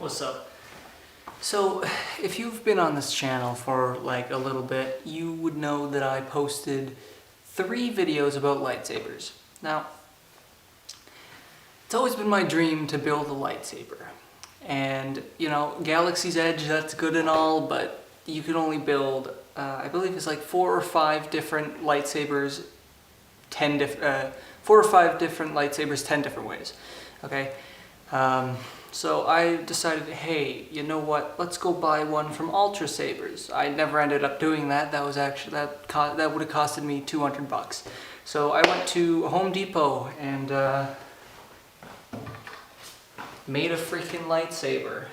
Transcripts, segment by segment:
What's up? So, if you've been on this channel for like a little bit, you would know that I posted 3 videos about lightsabers. Now, it's always been my dream to build a lightsaber. And, you know, Galaxy's Edge, that's good and all, but you can only build, I believe it's like 4 or 5 different lightsabers, 4 or 5 different lightsabers, 10 different ways. Okay? So I decided, hey, you know what? Let's go buy one from Ultra Sabers. I never ended up doing that. That was actually that would have costed me $200. So I went to Home Depot and made a freaking lightsaber.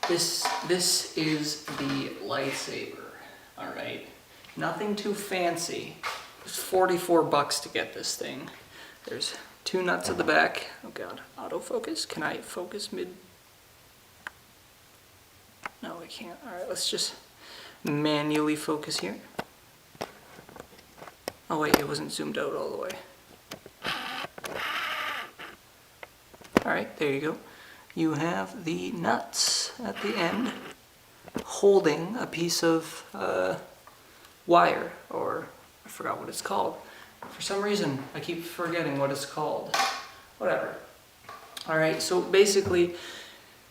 This is the lightsaber. All right, nothing too fancy. It's $44 to get this thing. There's 2 nuts at the back. Oh god, autofocus. Can I focus mid? No, I can't. Alright, let's just manually focus here. Oh wait, it wasn't zoomed out all the way. Alright, there you go. You have the nuts at the end holding a piece of wire, or I forgot what it's called. For some reason, I keep forgetting what it's called. Whatever. Alright, so basically,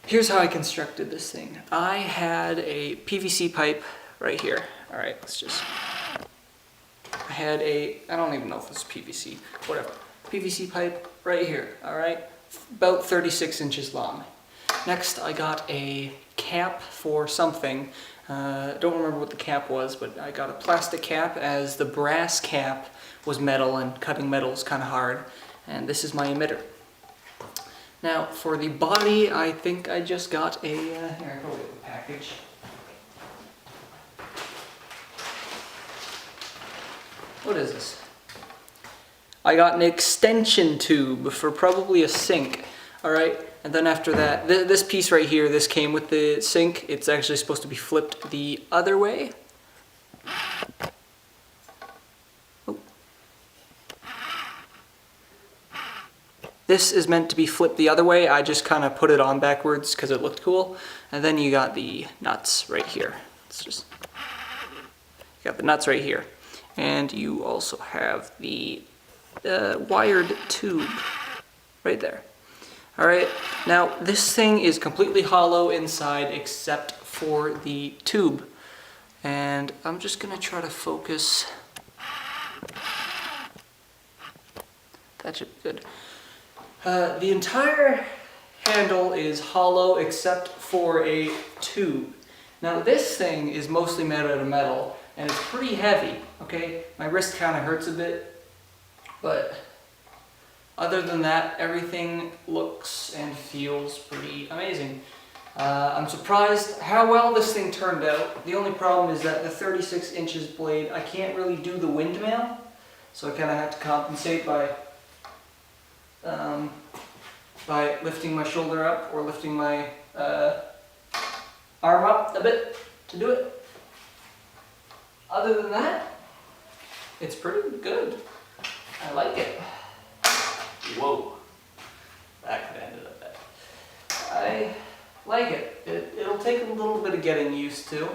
here's how I constructed this thing. I had a PVC pipe right here. Alright, I had I don't even know if it's PVC, whatever. PVC pipe right here, alright? About 36 inches long. Next, I got a cap for something. Don't remember what the cap was, but I got a plastic cap, as the brass cap was metal, and cutting metal is kind of hard. And this is my emitter. Now, for the body, I think I just got a... here, I'll go get the package. What is this? I got an extension tube for probably a sink. Alright, and then after that, this piece right here, this came with the sink. It's actually supposed to be flipped the other way. This is meant to be flipped the other way. I just kind of put it on backwards because it looked cool. And then you got the nuts right here. You got the nuts right here. And you also have the wired tube right there. Alright, now this thing is completely hollow inside except for the tube. And I'm just going to try to focus. That should be good. The entire handle is hollow except for a tube. Now this thing is mostly made out of metal and it's pretty heavy, okay? My wrist kind of hurts a bit, but other than that, everything looks and feels pretty amazing. I'm surprised how well this thing turned out. The only problem is that the 36 inches blade, I can't really do the windmill, so I kind of have to compensate by lifting my shoulder up or lifting my arm up a bit to do it. Other than that, it's pretty good. I like it. Whoa, that could have ended up bad. I like it. It'll take a little bit of getting used to,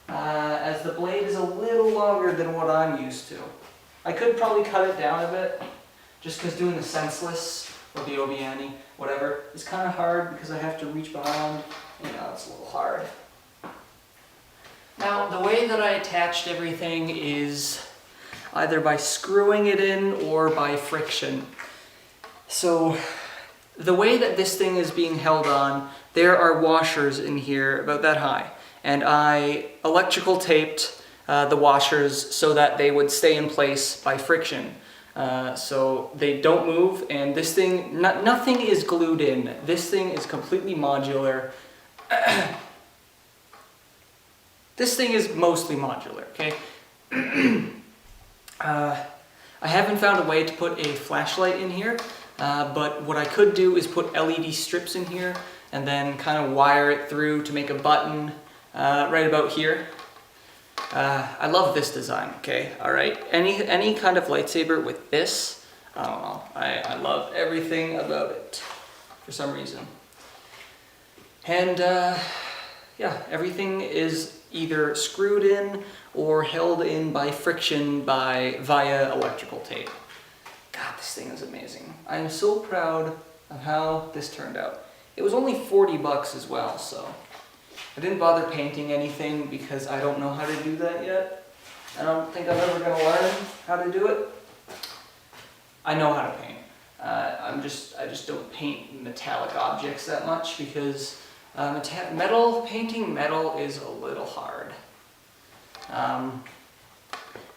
as the blade is a little longer than what I'm used to. I could probably cut it down a bit, just because doing the senseless or the Obiani, whatever, is kind of hard because I have to reach behind. You know, it's a little hard. Now, the way that I attached everything is either by screwing it in or by friction. So, the way that this thing is being held on, there are washers in here about that high. And I electrical taped the washers so that they would stay in place by friction. So they don't move, and this thing, nothing is glued in. This thing is completely modular. This thing is mostly modular, okay? I haven't found a way to put a flashlight in here, but what I could do is put LED strips in here and then kind of wire it through to make a button right about here. I love this design, okay, alright? Any kind of lightsaber with this, I don't know, I love everything about it for some reason. And yeah, everything is either screwed in or held in by friction via electrical tape. God, this thing is amazing. I'm so proud of how this turned out. It was only 40 bucks as well, so I didn't bother painting anything because I don't know how to do that yet. I don't think I'm ever going to learn how to do it. I know how to paint. I just don't paint metallic objects that much because painting metal is a little hard.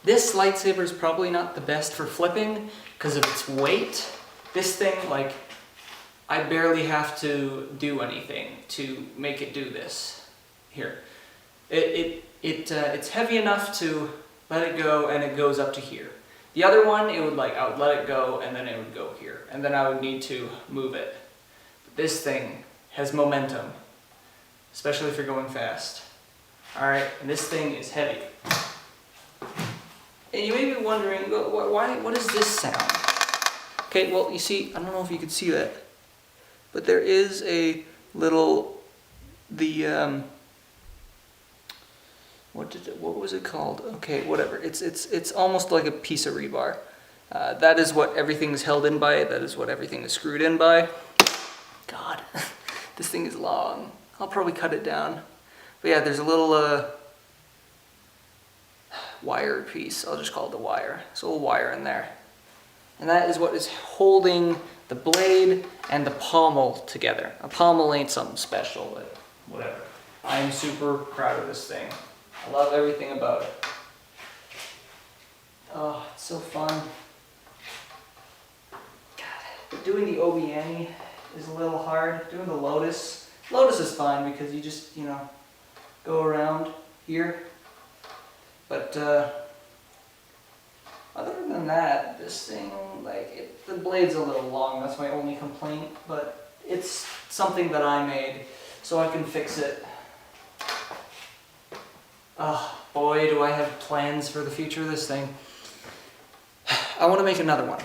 This lightsaber is probably not the best for flipping because of its weight. This thing, like, I barely have to do anything to make it do this. Here, it's heavy enough to let it go, and it goes up to here. The other one, I would let it go, and then it would go here, and then I would need to move it. But this thing has momentum, especially if you're going fast. All right, and this thing is heavy. And you may be wondering, what is this sound? Okay, well, you see, I don't know if you can see that, but there is a little, what was it called? Okay, whatever. It's almost like a piece of rebar. That is what everything is held in by. That is what everything is screwed in by. God, this thing is long. I'll probably cut it down. But yeah, there's a little wire piece. I'll just call it the wire. There's a little wire in there. And that is what is holding the blade and the pommel together. A pommel ain't something special, but whatever. I'm super proud of this thing. I love everything about it. Oh, it's so fun. God, but doing the Obiani is a little hard. Doing the Lotus is fine because you just, go around here. But other than that, this thing, the blade's a little long. That's my only complaint, but it's something that I made, so I can fix it. Oh, boy, do I have plans for the future of this thing. I want to make another one.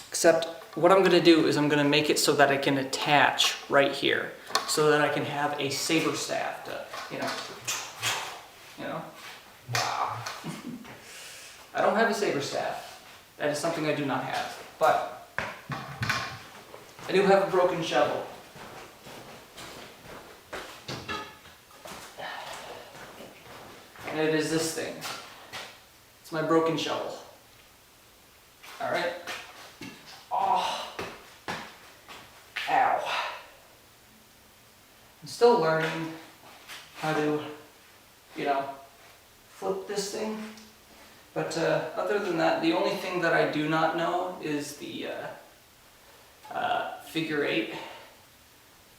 Except what I'm going to do is I'm going to make it so that I can attach right here. So that I can have a saber staff to, Wow. I don't have a saber staff. That is something I do not have. But I do have a broken shovel. And it is this thing. It's my broken shovel. Alright? Oh. Ow. I'm still learning how to, flip this thing. But other than that, the only thing that I do not know is the figure eight.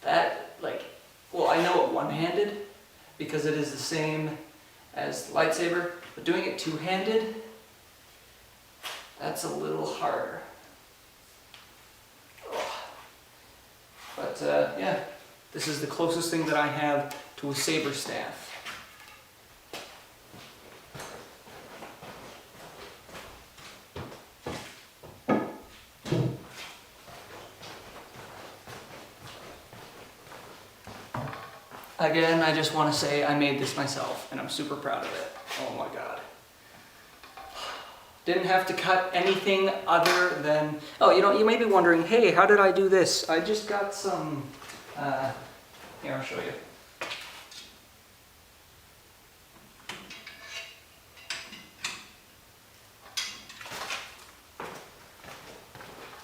That, I know it one-handed because it is the same as the lightsaber, but doing it two-handed, that's a little harder. But yeah, this is the closest thing that I have to a saber staff. Again, I just want to say I made this myself, and I'm super proud of it. Oh my god. Didn't have to cut anything other than... Oh, you may be wondering, hey, how did I do this? I just got some... Here, I'll show you.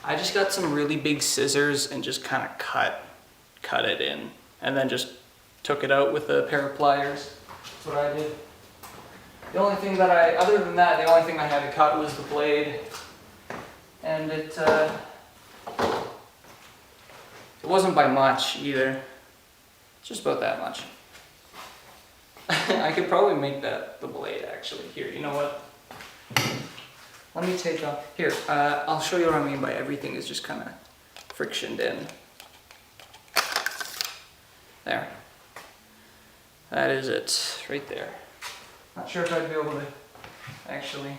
I just got some really big scissors and just kind of cut it in, and then just took it out with a pair of pliers. That's what I did. The only thing that other than that, the only thing I had to cut was the blade, and it wasn't by much either. Just about that much. I could probably make that the blade actually. Here, you know what? Let me take off. Here, I'll show you what I mean by everything is just kind of frictioned in. There. That is it, right there. Not sure if I'd be able to actually...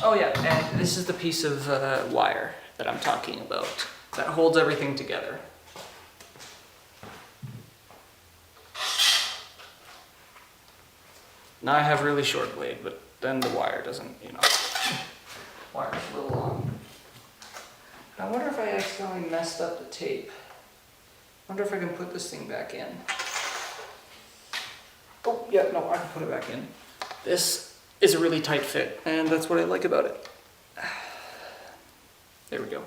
Oh yeah, and this is the piece of wire that I'm talking about. that holds everything together. Now I have really short blade, but then the wire doesn't, you know, wire's a little long. I wonder if I accidentally messed up the tape. I wonder if I can put this thing back in. Oh, yeah, no, I can put it back in. This is a really tight fit, and that's what I like about it. There we go.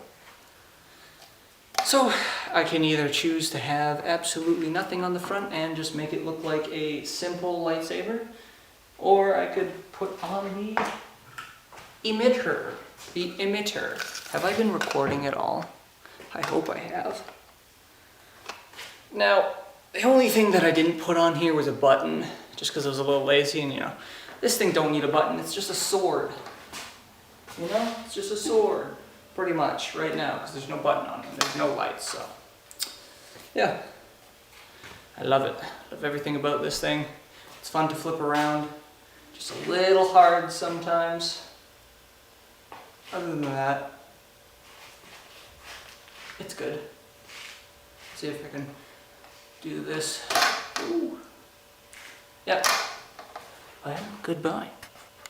So, I can either choose to have absolutely nothing on the front and just make it look like a simple lightsaber, or I could put on the emitter. The emitter. Have I been recording at all? I hope I have. Now, the only thing that I didn't put on here was a button, just because I was a little lazy, and you know, this thing don't need a button, it's just a sword. You know, it's just a sword, pretty much, right now, because there's no button on it, there's no lights, so. Yeah, I love it. I love everything about this thing. It's fun to flip around, just a little hard sometimes. Other than that, it's good. Let's see if I can do this. Ooh. Yep. Well, goodbye.